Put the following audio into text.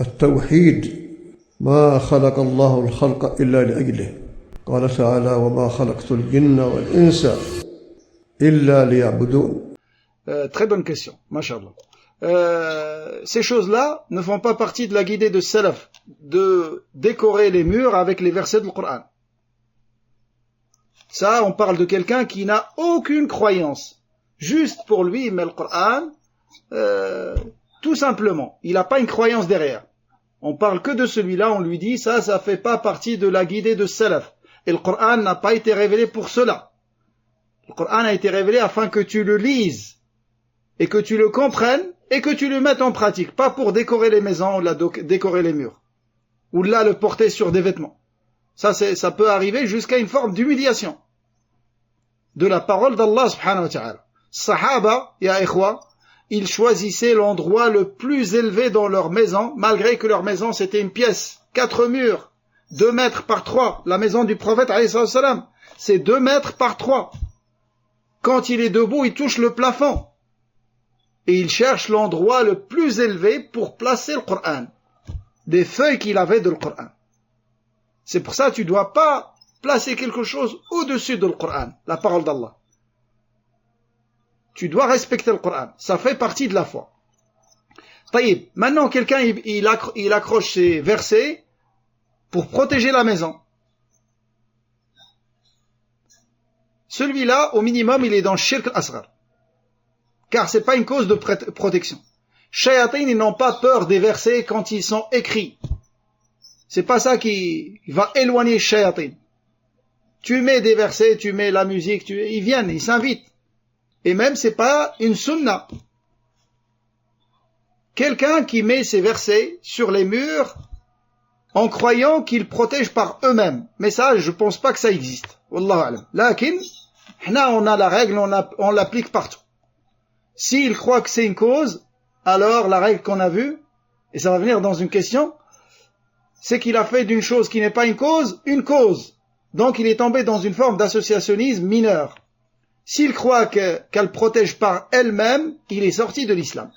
التوحيد ما خلق الله الخلق إلا لأجله قال تعالى وما خلقت الجن والإنس إلا ليعبدون. Très bonne question, mashallah. Ces choses-là ne font pas partie de la guidée de Salaf, de décorer les murs avec les versets du Coran. Ça, on parle de quelqu'un qui n'a aucune croyance. Juste pour lui, il met le Coran, tout simplement. Il n'a pas une croyance derrière. On parle que de celui-là, on lui dit, ça fait pas partie de la guidée de Salaf. Et le Coran n'a pas été révélé pour cela. Le Coran a été révélé afin que tu le lises, et que tu le comprennes, et que tu le mettes en pratique. Pas pour décorer les maisons, ou décorer les murs. Ou là, le porter sur des vêtements. Ça peut arriver jusqu'à une forme d'humiliation de la parole d'Allah subhanahu wa ta'ala. Sahaba, ya ikhwa, ils choisissaient l'endroit le plus élevé dans leur maison, malgré que leur maison c'était une pièce, 4 murs, 2 mètres par 3. La maison du prophète, alayhi salam, c'est 2 mètres par 3. Quand il est debout, il touche le plafond. Et il cherche l'endroit le plus élevé pour placer le Coran. Des feuilles qu'il avait de le Coran. C'est pour ça que tu ne dois pas placer quelque chose au-dessus de le Coran, la parole d'Allah. Tu dois respecter le Coran. Ça fait partie de la foi. Taïb, maintenant quelqu'un il accroche ses versets pour protéger la maison. Celui-là, au minimum, il est dans Shirk al-Asghar. Car c'est pas une cause de protection. Shayatin, ils n'ont pas peur des versets quand ils sont écrits. C'est pas ça qui va éloigner Shayatin. Tu mets des versets, tu mets la musique, ils viennent, ils s'invitent. Et même c'est pas une sunna. Quelqu'un qui met ses versets sur les murs en croyant qu'ils protègent par eux-mêmes. Mais ça, je pense pas que ça existe. Wallahu alam. Lakin, on a la règle, on l'applique partout. S'il croit que c'est une cause, alors la règle qu'on a vue, et ça va venir dans une question, c'est qu'il a fait d'une chose qui n'est pas une cause. Donc il est tombé dans une forme d'associationnisme mineur. S'il croit qu'elle protège par elle-même, il est sorti de l'islam.